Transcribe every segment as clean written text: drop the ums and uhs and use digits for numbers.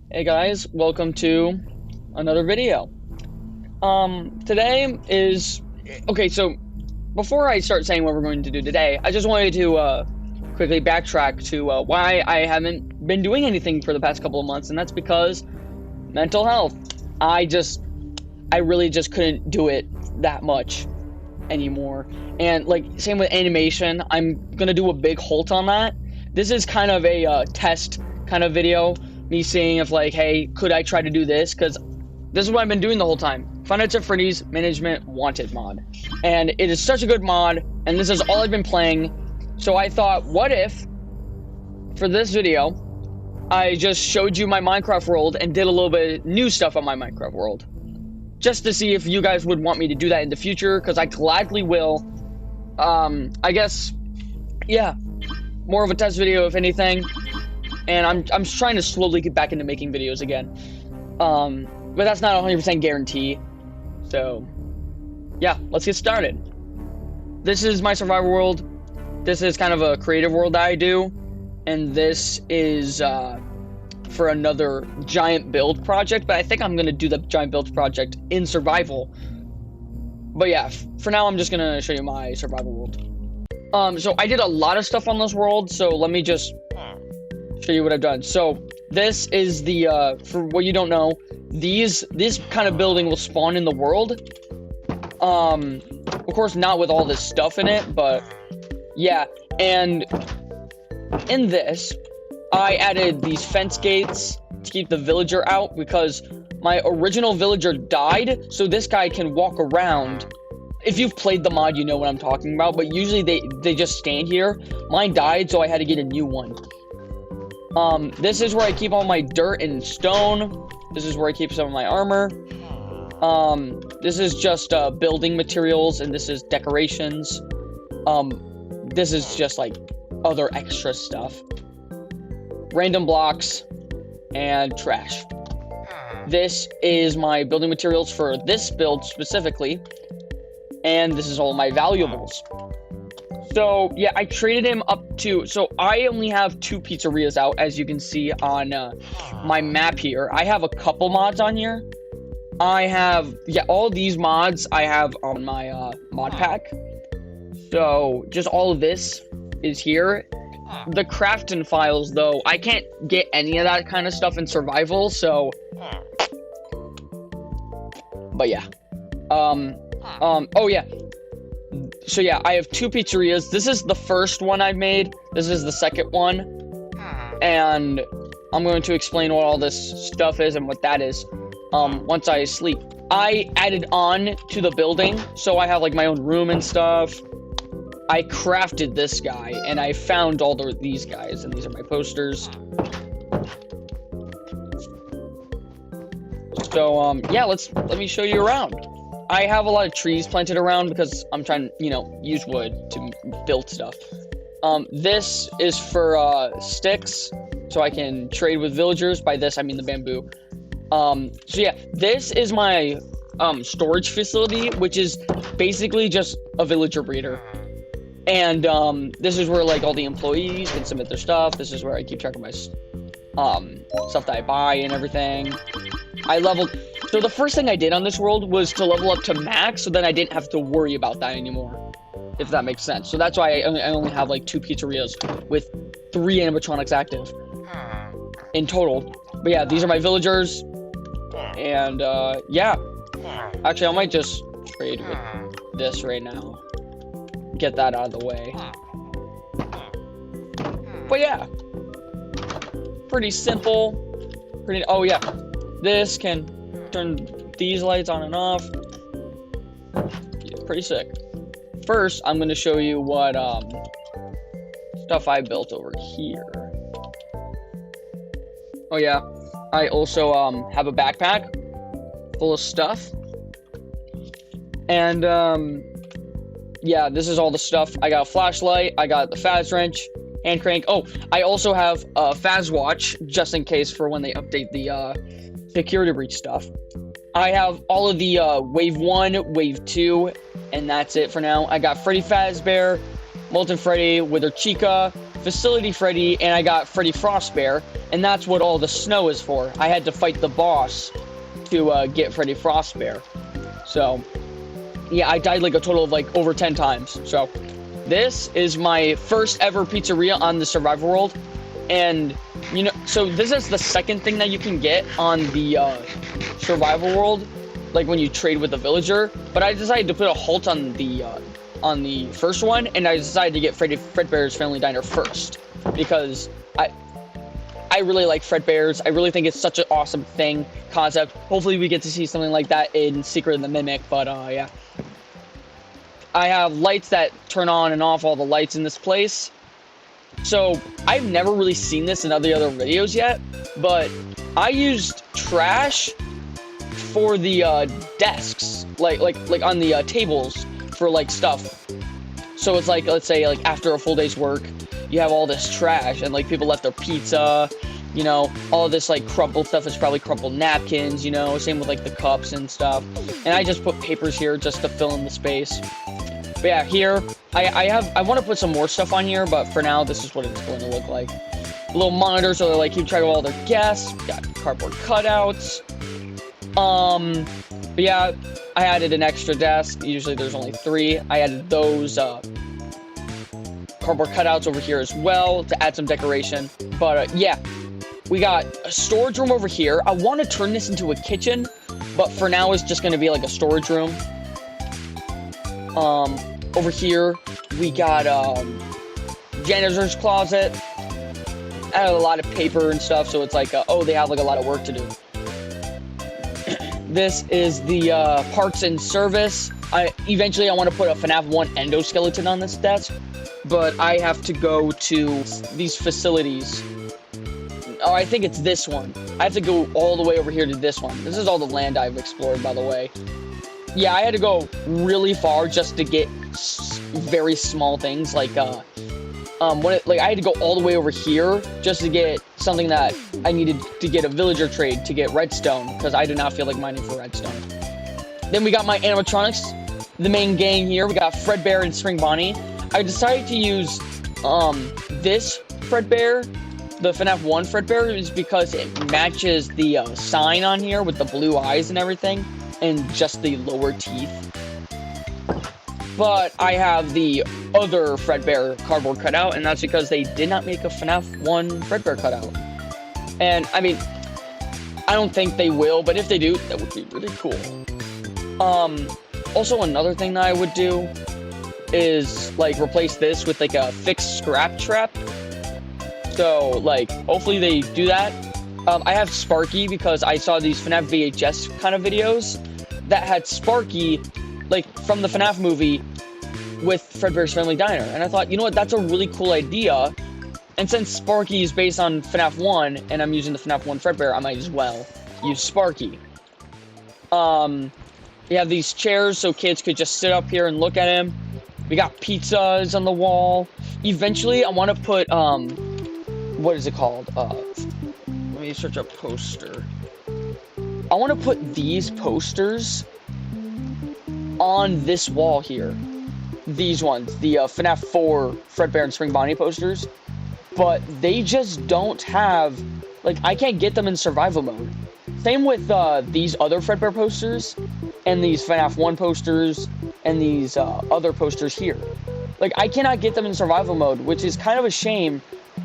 Hey guys, welcome to another video. Today is okay. So before I start saying what we're going to do today, I just wanted to quickly backtrack to why I haven't been doing anything for the past couple of months, and that's because mental health. I really just couldn't do it that much anymore. And like same with animation, I'm gonna do a big halt on that. This is kind of a test kind of video. Me seeing if like, hey, could I try to do this? Because this is what I've been doing the whole time. Five Nights at Freddy's Management Wanted mod. And it is such a good mod, and this is all I've been playing. So I thought, what if, for this video, I just showed you my Minecraft world and did a little bit of new stuff on my Minecraft world. Just to see if you guys would want me to do that in the future, because I gladly will. I guess, yeah, more of a test video if anything. And I'm trying to slowly get back into making videos again. But that's not 100% guarantee. So, yeah, let's get started. This is my survival world. This is kind of a creative world that I do. And this is for another giant build project. But I think I'm going to do the giant build project in survival. But yeah, for now I'm just going to show you my survival world. So I did a lot of stuff on this world. So let me just show you what I've done. So this is the for what you don't know, this kind of building will spawn in the world. Of course not with all this stuff in it, but yeah. And in this I added these fence gates to keep the villager out, because my original villager died, so this guy can walk around. If you've played the mod, you know what I'm talking about, but usually they just stand here. Mine died, so I had to get a new one. This is where I keep all my dirt and stone. This is where I keep some of my armor. This is just building materials, and this is decorations. This is just like other extra stuff. Random blocks and trash. This is my building materials for this build specifically, and this is all my valuables. So, yeah, I traded him up to... So, I only have 2 pizzerias out, as you can see on my map here. I have a couple mods on here. I have... Yeah, all these mods I have on my mod pack. So, just all of this is here. The crafting files, though, I can't get any of that kind of stuff in survival, so... But, yeah. Oh, yeah. So yeah, I have 2 pizzerias. This is the first one I've made. This is the second one. And I'm going to explain what all this stuff is and what that is once I sleep. I added on to the building, so I have like my own room and stuff. I crafted this guy, and I found all these guys, and these are my posters. So yeah, let me show you around. I have a lot of trees planted around because I'm trying to, use wood to build stuff. This is for sticks, so I can trade with villagers. By this, I mean the bamboo. So yeah, this is my storage facility, which is basically just a villager breeder. And this is where like all the employees can submit their stuff. This is where I keep track of my stuff that I buy and everything. I leveled... So the first thing I did on this world was to level up to max, so then I didn't have to worry about that anymore, if that makes sense. So that's why I only have like 2 pizzerias with 3 animatronics active in total. But yeah, these are my villagers, and yeah. Actually, I might just trade with this right now. Get that out of the way. But yeah, pretty simple. Oh yeah, this can turn these lights on and off. Yeah, pretty sick. First, I'm going to show you what stuff I built over here. Oh yeah, I also have a backpack full of stuff. And yeah, this is all the stuff. I got a flashlight, I got the Faz wrench, hand crank. Oh, I also have a Faz watch, just in case for when they update the security breach stuff. I have all of the wave 1, wave 2, and that's it for now. I got Freddy Fazbear, Molten Freddy, Wither Chica, Facility Freddy, and I got Freddy Frostbear, and that's what all the snow is for. I had to fight the boss to get Freddy Frostbear. So, yeah, I died like a total of like over 10 times. So, this is my first ever pizzeria on the survival world, and you know, so this is the second thing that you can get on the survival world, like when you trade with a villager. But I decided to put a halt on the first one, and I decided to get Fredbear's Family Diner first because I really like Fredbear's. I really think it's such an awesome concept. Hopefully we get to see something like that in Secret of the Mimic, but yeah. I have lights that turn on and off all the lights in this place. So I've never really seen this in other videos yet, but I used trash for the desks, like on the tables for like stuff. So it's like, let's say like after a full day's work, you have all this trash and like people left their pizza, you know, all this like crumpled stuff is probably crumpled napkins, you know, same with like the cups and stuff. And I just put papers here just to fill in the space. But yeah, here I want to put some more stuff on here, but for now this is what it's going to look like. A little monitor so they like keep track of all their guests. Got cardboard cutouts. But yeah, I added an extra desk. Usually there's only 3. I added those cardboard cutouts over here as well to add some decoration. But yeah, we got a storage room over here. I want to turn this into a kitchen, but for now it's just going to be like a storage room. Over here we got janitor's closet. I have a lot of paper and stuff, so it's like oh, they have like a lot of work to do. This is the parts and service. Eventually I want to put a FNAF 1 endoskeleton on this desk, but I have to go to these facilities. Oh, I think it's this one. I have to go all the way over here to this one. This is all the land I've explored, by the way. Yeah, I had to go really far just to get very small things like I had to go all the way over here just to get something that I needed to get a villager trade to get redstone, because I do not feel like mining for redstone. Then we got my animatronics, the main gang here. We got Fredbear and Spring Bonnie. I decided to use this Fredbear, the FNAF 1 Fredbear, is because it matches the sign on here with the blue eyes and everything, and just the lower teeth. But I have the other Fredbear cardboard cutout, and that's because they did not make a FNAF 1 Fredbear cutout. And, I mean, I don't think they will, but if they do, that would be really cool. Also, another thing that I would do is, like, replace this with, like, a fixed scrap trap. So, like, hopefully they do that. I have Sparky because I saw these FNAF VHS kind of videos that had Sparky, like, from the FNAF movie with Fredbear's Family Diner. And I thought, you know what, that's a really cool idea. And since Sparky is based on FNAF 1, and I'm using the FNAF 1 Fredbear, I might as well use Sparky. We have these chairs so kids could just sit up here and look at him. We got pizzas on the wall. Eventually, I want to put, what is it called? Let me search up poster. I want to put these posters on this wall here. These ones, the FNAF 4 Fredbear and Spring Bonnie posters. But they just don't have, like, I can't get them in survival mode. Same with these other Fredbear posters, and these FNAF 1 posters, and these other posters here. Like, I cannot get them in survival mode, which is kind of a shame,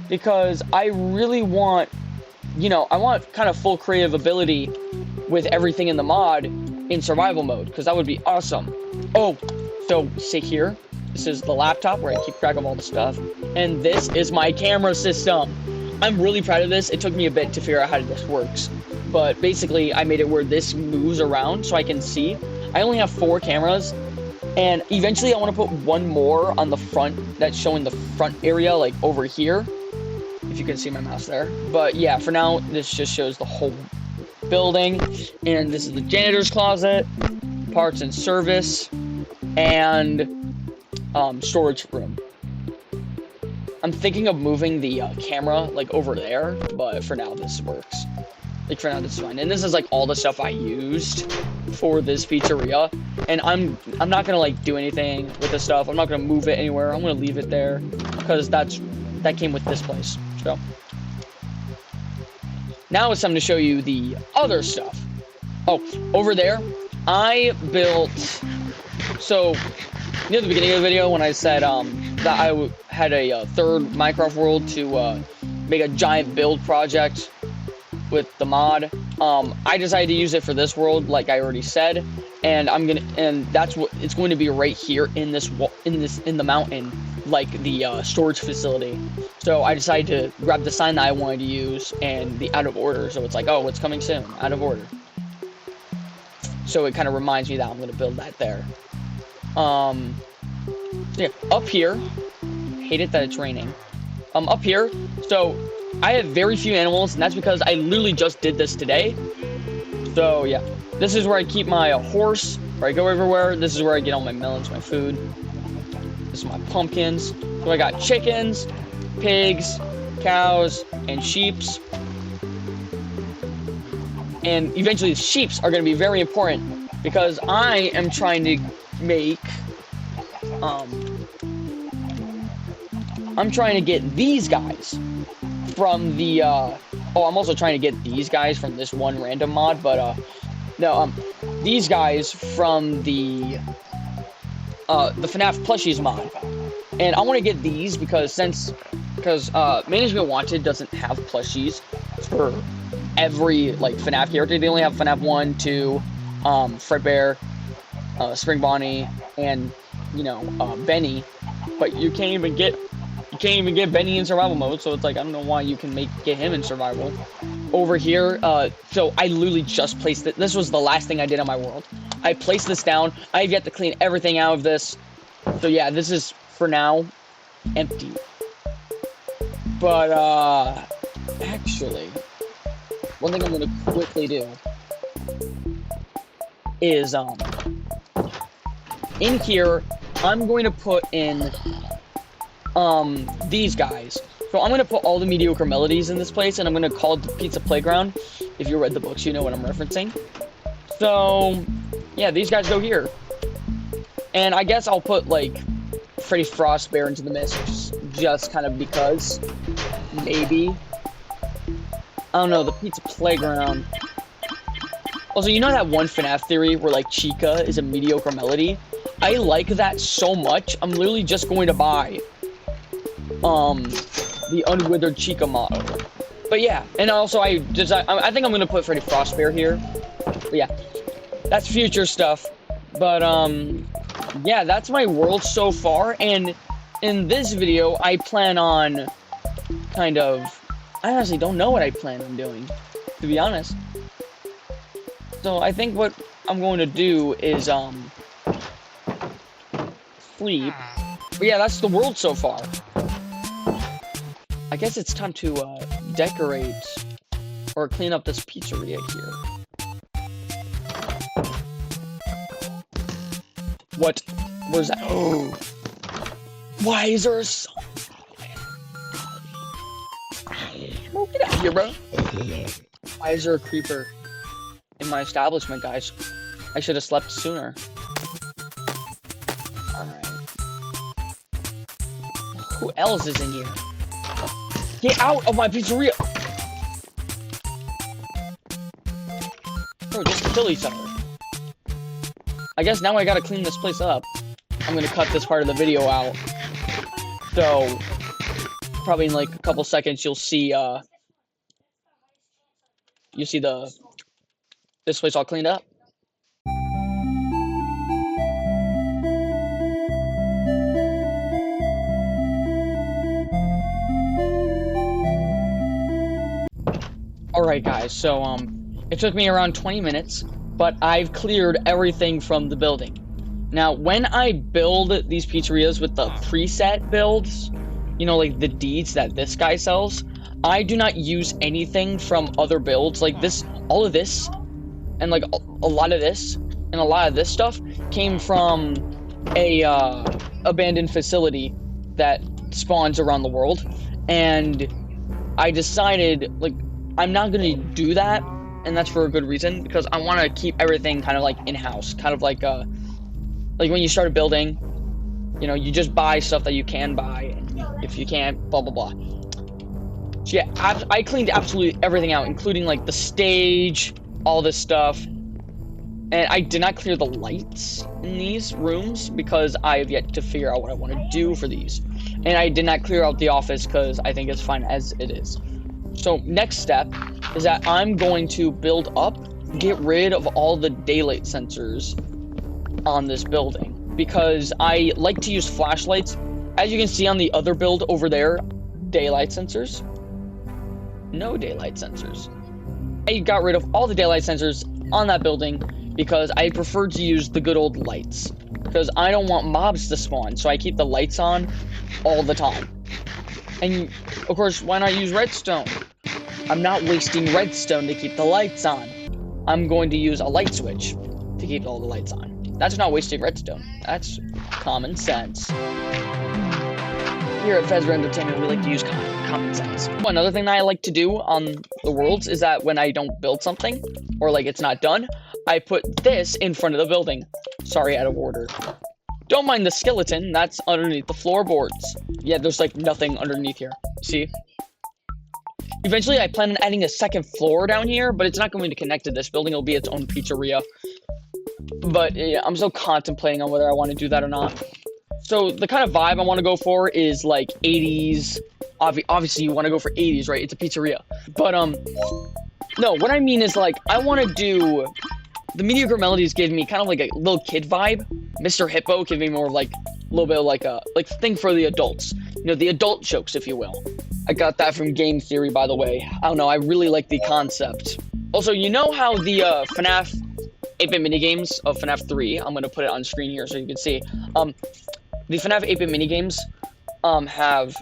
because I really want, you know, I want kind of full creative ability with everything in the mod in survival mode, because that would be awesome. Oh, so sit here. This is the laptop where I keep track of all the stuff. And this is my camera system. I'm really proud of this. It took me a bit to figure out how this works. But basically, I made it where this moves around so I can see. I only have 4 cameras. And eventually, I want to put one more on the front that's showing the front area, like over here. If you can see my mouse there. But yeah, for now, this just shows the whole building. And this is the janitor's closet, parts and service, and storage room. I'm thinking of moving the camera like over there, but for now this works. Like for now this is fine. And this is like all the stuff I used for this pizzeria. And I'm not gonna like do anything with this stuff. I'm not gonna move it anywhere. I'm gonna leave it there because that's that came with this place. So now it's time to show you the other stuff. Oh, over there, I built. So near the beginning of the video, when I said that I had a third Minecraft world to make a giant build project with the mod, I decided to use it for this world, like I already said, and that's what it's going to be right here in the mountain, like the storage facility. So I decided to grab the sign that I wanted to use and the out of order. So it's like, oh, it's coming soon, out of order. So it kind of reminds me that I'm going to build that there. Yeah, up here, hate it that it's raining. Up here, so I have very few animals, and that's because I literally just did this today. So yeah, this is where I keep my horse, where I go everywhere. This is where I get all my melons, my food. This is my pumpkins. So I got chickens, pigs, cows, and sheeps. And eventually the sheeps are going to be very important because I am trying to make, I'm trying to get these guys from the, oh, I'm also trying to get these guys from this one random mod, but, no, these guys from the FNAF plushies mod. And I want to get these because Management Wanted doesn't have plushies for every, like, FNAF character. They only have FNAF 1, 2, Fredbear, Spring Bonnie, and, you know, Benny. But you can't even get Benny in survival mode, so it's like, I don't know why you can get him in survival. Over here, so I literally just placed it. This was the last thing I did on my world. I placed this down. I have yet to clean everything out of this. So yeah, this is, for now, empty. But, actually, one thing I'm gonna quickly do is, in here, I'm going to put in, these guys. So I'm going to put all the mediocre melodies in this place, and I'm going to call it the Pizza Playground. If you read the books, you know what I'm referencing. So, yeah, these guys go here. And I guess I'll put, like, Freddy Frostbear into the mix, just kind of because. Maybe. I don't know, the Pizza Playground. Also, you know that one FNAF theory where, like, Chica is a mediocre melody? I like that so much, I'm literally just going to buy the Unwithered Chica model. But yeah, and also I think I'm gonna put Freddy Frostbear here. But yeah, that's future stuff. But yeah, that's my world so far, and in this video I plan on kind of, I honestly don't know what I plan on doing, to be honest. So I think what I'm going to do is sleep. But yeah, that's the world so far. I guess it's time to decorate or clean up this pizzeria here. What was that? Oh, why is there a song? Oh, get out of here, bro. Why is there a creeper in my establishment, guys? I should have slept sooner. Alright. Who else is in here? Get out of my pizzeria! Bro, just kill each other. I guess now I gotta clean this place up. I'm gonna cut this part of the video out. So, probably in like a couple seconds you'll see, this place all cleaned up. Alright guys, so it took me around 20 minutes, but I've cleared everything from the building. Now, when I build these pizzerias with the preset builds, you know, like the deeds that this guy sells, I do not use anything from other builds. Like this, all of this, and like a lot of this, and a lot of this stuff came from a abandoned facility that spawns around the world, and I decided, like, I'm not gonna do that, and that's for a good reason, because I want to keep everything kind of like in-house, kind of like when you start a building, You know, you just buy stuff that you can buy, and if you can't, blah blah blah. So yeah, I cleaned absolutely everything out, including like the stage, all this stuff. And I did not clear the lights in these rooms because I have yet to figure out what I want to do for these. And I did not clear out the office because I think it's fine as it is. So next step is that I'm going to build up, get rid of all the daylight sensors on this building, because I like to use flashlights. As you can see on the other build over there, daylight sensors. No daylight sensors. I got rid of all the daylight sensors on that building because I prefer to use the good old lights, because I don't want mobs to spawn, so I keep the lights on all the time. And of course, why not use redstone? I'm not wasting redstone to keep the lights on. I'm going to use a light switch to keep all the lights on. That's not wasting redstone. That's common sense. Here at Fezra Entertainment, we like to use common sense. Another thing that I like to do on the worlds is that when I don't build something, or like it's not done, I put this in front of the building. Sorry, out of order. Don't mind the skeleton, that's underneath the floorboards. Yeah, there's like nothing underneath here. See? Eventually, I plan on adding a second floor down here, but it's not going to connect to this building. It'll be its own pizzeria. But yeah, I'm still contemplating on whether I want to do that or not. So the kind of vibe I want to go for is like 80s. Obviously, you want to go for 80s, right? It's a pizzeria. But no, what I mean is like I want to do. The mediocre melodies gave me kind of like a little kid vibe. Mr. Hippo gave me more of like a little bit of like a thing for the adults. You know, the adult jokes, if you will. I got that from Game Theory, by the way. I don't know, I really like the concept. Also, you know how the FNAF 8-bit minigames of FNAF 3, I'm going to put it on screen here so you can see. The FNAF 8-bit minigames have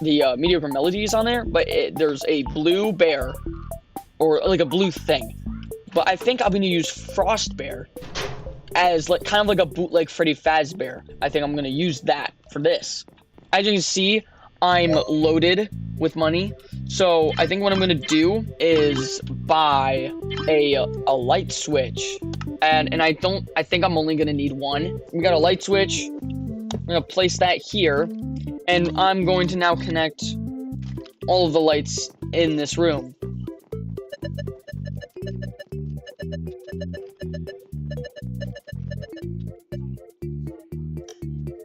the mediocre melodies on there, but there's a blue bear, or like a blue thing. But I think I'm going to use Frost Bear as like kind of like a bootleg Freddy Fazbear. I think I'm going to use that for this. As you can see, I'm loaded with money. So I think what I'm going to do is buy a light switch. And I think I'm only going to need one. We got a light switch. I'm going to place that here. And I'm going to now connect all of the lights in this room.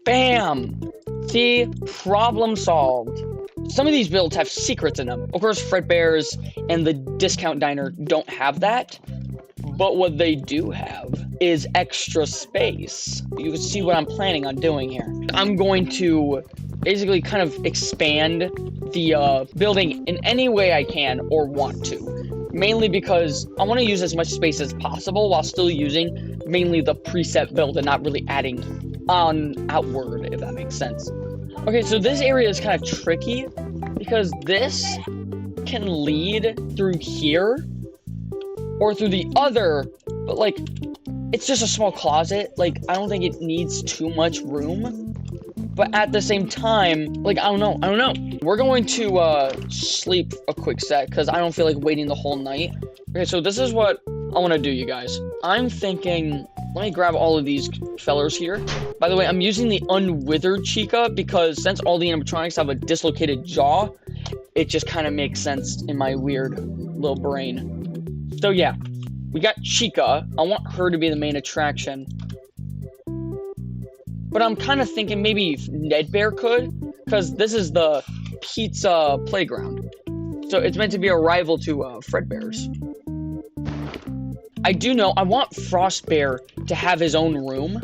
Bam! See? Problem solved. Some of these builds have secrets in them. Of course, Fredbear's and the Discount Diner don't have that. But what they do have is extra space. You can see what I'm planning on doing here. I'm going to basically kind of expand the building in any way I can or want to. Mainly because I want to use as much space as possible while still using mainly the preset build and not really adding on outward, if that makes sense. Okay, so this area is kind of tricky because this can lead through here or through the other, but like it's just a small closet. Like I don't think it needs too much room, but at the same time, like I don't know. We're going to sleep a quick sec because I don't feel like waiting the whole night. Okay, so this is what I want to do, you guys. I'm thinking, let me grab all of these fellers here. By the way, I'm using the unwithered Chica because since all the animatronics have a dislocated jaw, it just kind of makes sense in my weird little brain. So yeah, we got Chica. I want her to be the main attraction. But I'm kind of thinking maybe Ned Bear could, because this is the pizza playground. So it's meant to be a rival to Fredbear's. I do know I want Frost Bear to have his own room.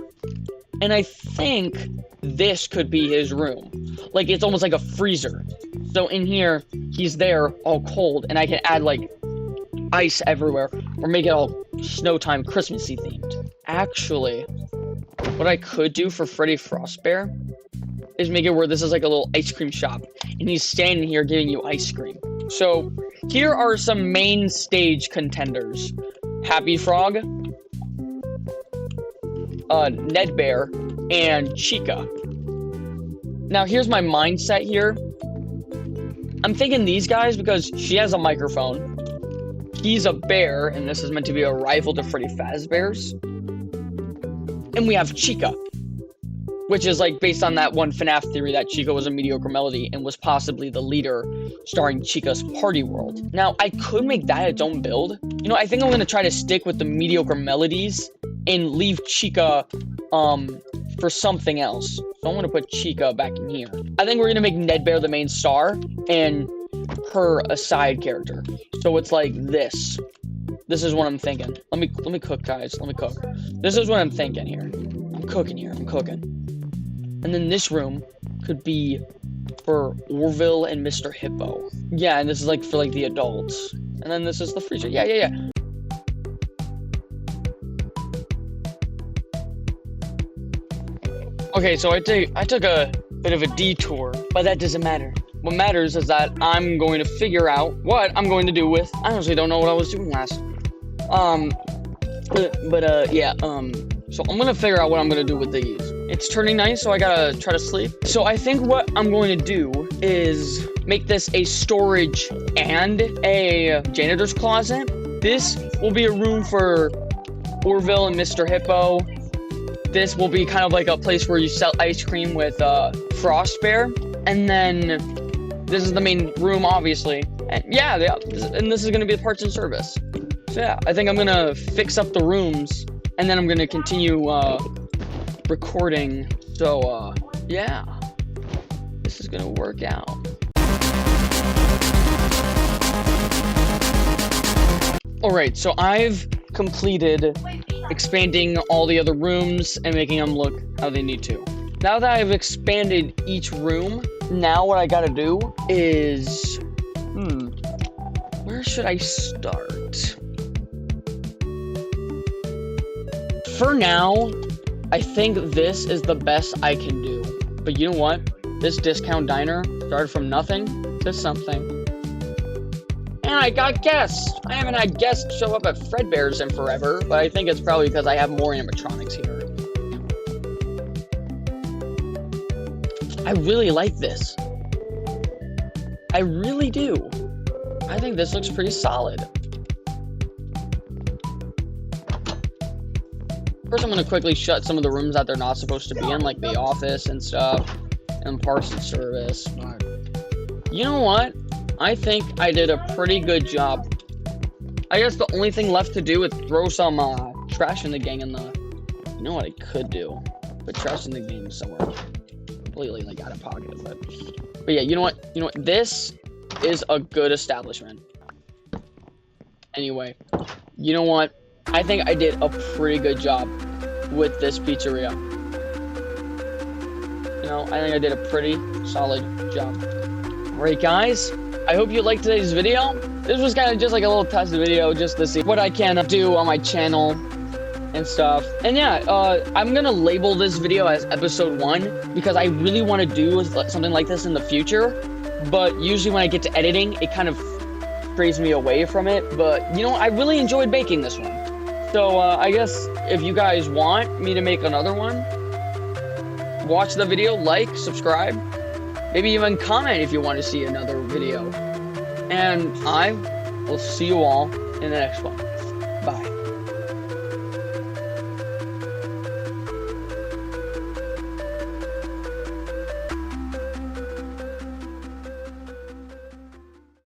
And I think this could be his room. Like, it's almost like a freezer. So in here, he's there all cold, and I can add, like, ice everywhere, or make it all snow time Christmassy themed. Actually, what I could do for Freddy Frostbear is make it where this is like a little ice cream shop, and he's standing here giving you ice cream. So here are some main stage contenders: Happy Frog, Ned Bear, and Chica. Now here's my mindset here. I'm thinking these guys because she has a microphone. He's a bear, and this is meant to be a rival to Freddy Fazbear's. And we have Chica. which is like based on that one FNAF theory that Chica was a mediocre melody and was possibly the leader, starring Chica's Party World. Now, I could make that its own build. You know, I think I'm gonna try to stick with the mediocre melodies and leave Chica for something else. So I'm gonna put Chica back in here. I think we're gonna make Ned Bear the main star and her a side character. So it's like this. This is what I'm thinking. Let me cook, guys. Let me cook. This is what I'm thinking here. I'm cooking here. I'm cooking. And then this room could be for Orville and Mr. Hippo. Yeah, and this is like for like the adults. And then this is the freezer. Yeah. Okay, so I took a bit of a detour, but that doesn't matter. What matters is that I'm going to figure out what I'm going to do with. I honestly don't know what I was doing last. So I'm gonna figure out what I'm gonna do with these. It's turning night, so I gotta try to sleep. So I think what I'm going to do is make this a storage and a janitor's closet. This will be a room for Orville and Mr. Hippo. This will be kind of like a place where you sell ice cream with Frost Bear. And then this is the main room, obviously. And yeah, and this is gonna be the parts and service. So yeah, I think I'm gonna fix up the rooms and then I'm gonna continue recording. So yeah, this is gonna work out. Alright, so I've completed expanding all the other rooms and making them look how they need to. Now that I've expanded each room, now what I gotta do is, where should I start? For now, I think this is the best I can do. But you know what? This discount diner started from nothing to something. And I got guests. I haven't had guests show up at Fredbear's in forever, but I think it's probably because I have more animatronics here. I really like this. I really do. I think this looks pretty solid. First, I'm going to quickly shut some of the rooms that they're not supposed to be in, like the office and stuff, and parts and service. But you know what? I think I did a pretty good job. I guess the only thing left to do is throw some trash in the gang in the... You know what I could do? Put trash in the gang somewhere. Completely, like, out of pocket, but yeah, you know what? This is a good establishment. Anyway, you know what? I think I did a pretty good job with this pizzeria. You know, I think I did a pretty solid job. Alright, guys, I hope you liked today's video. This was kind of just like a little test video just to see what I can do on my channel and stuff. And yeah, I'm gonna label this video as episode 1 because I really want to do something like this in the future. But usually when I get to editing, it kind of strays me away from it. But you know, I really enjoyed making this one. So I guess if you guys want me to make another one, watch the video, like, subscribe, maybe even comment if you want to see another video. And I will see you all in the next one. Bye.